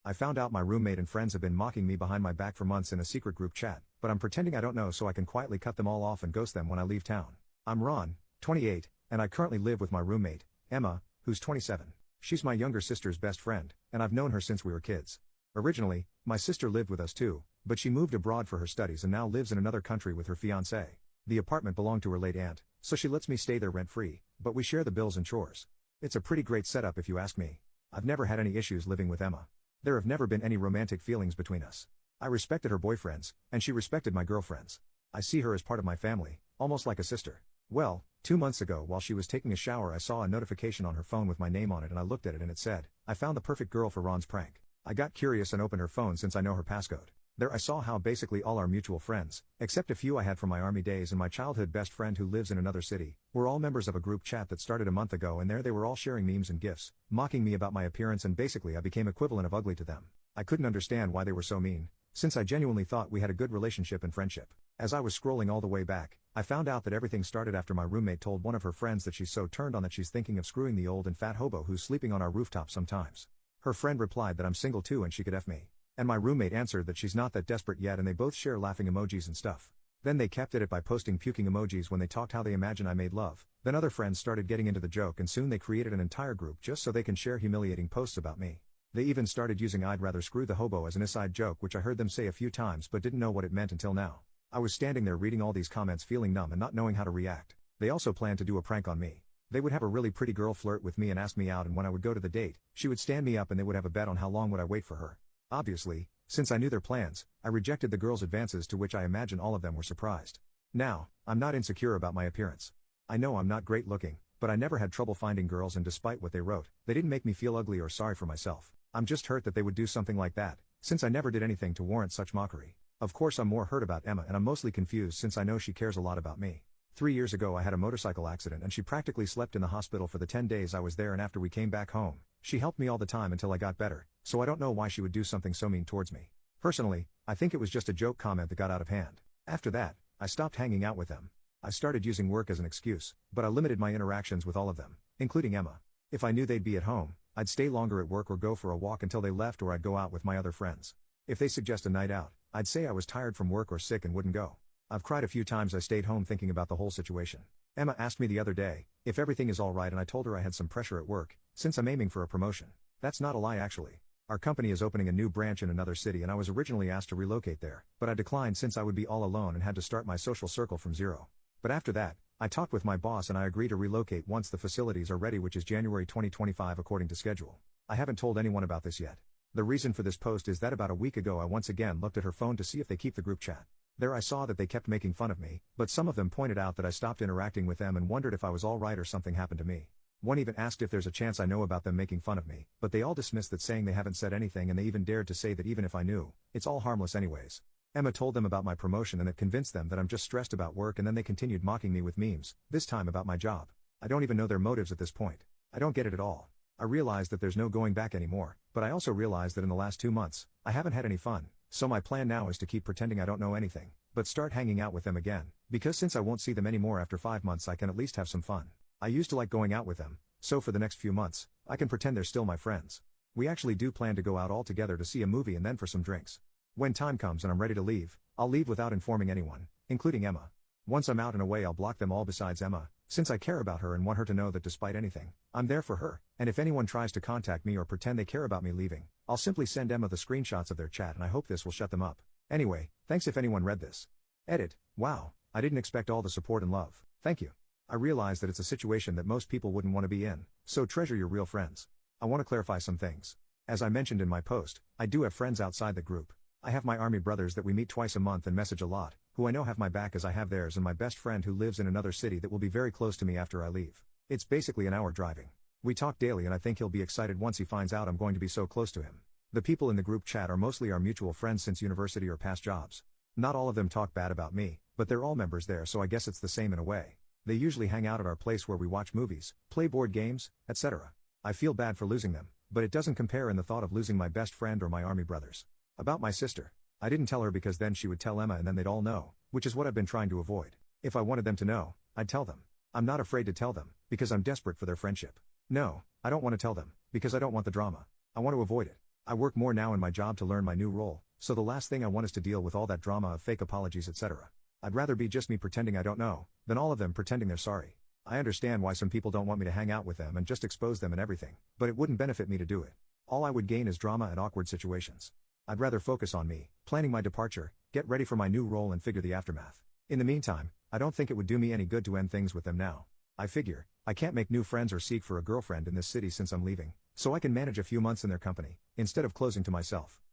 I found out my roommate and friends have been mocking me behind my back for months in a secret group chat, but I'm pretending I don't know so I can quietly cut them all off and ghost them when I leave town. I'm Ron, 28, and I currently live with my roommate, Emma, who's 27. She's my younger sister's best friend, and I've known her since we were kids. Originally, my sister lived with us too, but she moved abroad for her studies and now lives in another country with her fiancé. The apartment belonged to her late aunt, so she lets me stay there rent-free, but we share the bills and chores. It's a pretty great setup if you ask me. I've never had any issues living with Emma. There have never been any romantic feelings between us. I respected her boyfriends, and she respected my girlfriends. I see her as part of my family, almost like a sister. Well, 2 months ago while she was taking a shower I saw a notification on her phone with my name on it and I looked at it and it said, "I found the perfect girl for Ron's prank." I got curious and opened her phone since I know her passcode. There I saw how basically all our mutual friends, except a few I had from my army days and my childhood best friend who lives in another city, were all members of a group chat that started a month ago, and there they were all sharing memes and gifs, mocking me about my appearance, and basically I became equivalent of ugly to them. I couldn't understand why they were so mean, since I genuinely thought we had a good relationship and friendship. As I was scrolling all the way back, I found out that everything started after my roommate told one of her friends that she's so turned on that she's thinking of screwing the old and fat hobo who's sleeping on our rooftop sometimes. Her friend replied that I'm single too and she could F me. And my roommate answered that she's not that desperate yet, and they both share laughing emojis and stuff. Then they kept at it by posting puking emojis when they talked how they imagine I made love. Then other friends started getting into the joke and soon they created an entire group just so they can share humiliating posts about me. They even started using "I'd rather screw the hobo" as an aside joke, which I heard them say a few times but didn't know what it meant until now. I was standing there reading all these comments feeling numb and not knowing how to react. They also planned to do a prank on me. They would have a really pretty girl flirt with me and ask me out, and when I would go to the date, she would stand me up and they would have a bet on how long would I wait for her. Obviously, since I knew their plans, I rejected the girls' advances, to which I imagine all of them were surprised. Now, I'm not insecure about my appearance. I know I'm not great looking, but I never had trouble finding girls, and despite what they wrote, they didn't make me feel ugly or sorry for myself. I'm just hurt that they would do something like that, since I never did anything to warrant such mockery. Of course I'm more hurt about Emma, and I'm mostly confused since I know she cares a lot about me. 3 years ago I had a motorcycle accident and she practically slept in the hospital for the 10 days I was there, and after we came back home, she helped me all the time until I got better, so I don't know why she would do something so mean towards me. Personally, I think it was just a joke comment that got out of hand. After that, I stopped hanging out with them. I started using work as an excuse, but I limited my interactions with all of them, including Emma. If I knew they'd be at home, I'd stay longer at work or go for a walk until they left, or I'd go out with my other friends. If they suggest a night out, I'd say I was tired from work or sick and wouldn't go. I've cried a few times. I stayed home thinking about the whole situation. Emma asked me the other day if everything is alright, and I told her I had some pressure at work, since I'm aiming for a promotion. That's not a lie actually. Our company is opening a new branch in another city and I was originally asked to relocate there, but I declined since I would be all alone and had to start my social circle from zero. But after that, I talked with my boss and I agreed to relocate once the facilities are ready, which is January 2025 according to schedule. I haven't told anyone about this yet. The reason for this post is that about a week ago I once again looked at her phone to see if they keep the group chat. There I saw that they kept making fun of me, but some of them pointed out that I stopped interacting with them and wondered if I was alright or something happened to me. One even asked if there's a chance I know about them making fun of me, but they all dismissed that, saying they haven't said anything, and they even dared to say that even if I knew, it's all harmless anyways. Emma told them about my promotion and it convinced them that I'm just stressed about work, and then they continued mocking me with memes, this time about my job. I don't even know their motives at this point. I don't get it at all. I realize that there's no going back anymore, but I also realize that in the last 2 months, I haven't had any fun, so my plan now is to keep pretending I don't know anything, but start hanging out with them again, because since I won't see them anymore after 5 months I can at least have some fun. I used to like going out with them, so for the next few months, I can pretend they're still my friends. We actually do plan to go out all together to see a movie and then for some drinks. When time comes and I'm ready to leave, I'll leave without informing anyone, including Emma. Once I'm out and away I'll block them all besides Emma, since I care about her and want her to know that despite anything, I'm there for her, and if anyone tries to contact me or pretend they care about me leaving, I'll simply send Emma the screenshots of their chat, and I hope this will shut them up. Anyway, thanks if anyone read this. Edit. Wow, I didn't expect all the support and love. Thank you. I realize that it's a situation that most people wouldn't want to be in, so treasure your real friends. I want to clarify some things. As I mentioned in my post, I do have friends outside the group. I have my army brothers that we meet twice a month and message a lot, who I know have my back as I have theirs, and my best friend who lives in another city that will be very close to me after I leave. It's basically an hour driving. We talk daily and I think he'll be excited once he finds out I'm going to be so close to him. The people in the group chat are mostly our mutual friends since university or past jobs. Not all of them talk bad about me, but they're all members there, so I guess it's the same in a way. They usually hang out at our place where we watch movies, play board games, etc. I feel bad for losing them, but it doesn't compare in the thought of losing my best friend or my army brothers. About my sister. I didn't tell her because then she would tell Emma and then they'd all know, which is what I've been trying to avoid. If I wanted them to know, I'd tell them. I'm not afraid to tell them, because I'm desperate for their friendship. No, I don't want to tell them, because I don't want the drama. I want to avoid it. I work more now in my job to learn my new role, so the last thing I want is to deal with all that drama of fake apologies, etc. I'd rather be just me pretending I don't know, than all of them pretending they're sorry. I understand why some people don't want me to hang out with them and just expose them and everything, but it wouldn't benefit me to do it. All I would gain is drama and awkward situations. I'd rather focus on me, planning my departure, get ready for my new role and figure the aftermath. In the meantime, I don't think it would do me any good to end things with them now. I figure, I can't make new friends or seek for a girlfriend in this city since I'm leaving, so I can manage a few months in their company, instead of closing to myself.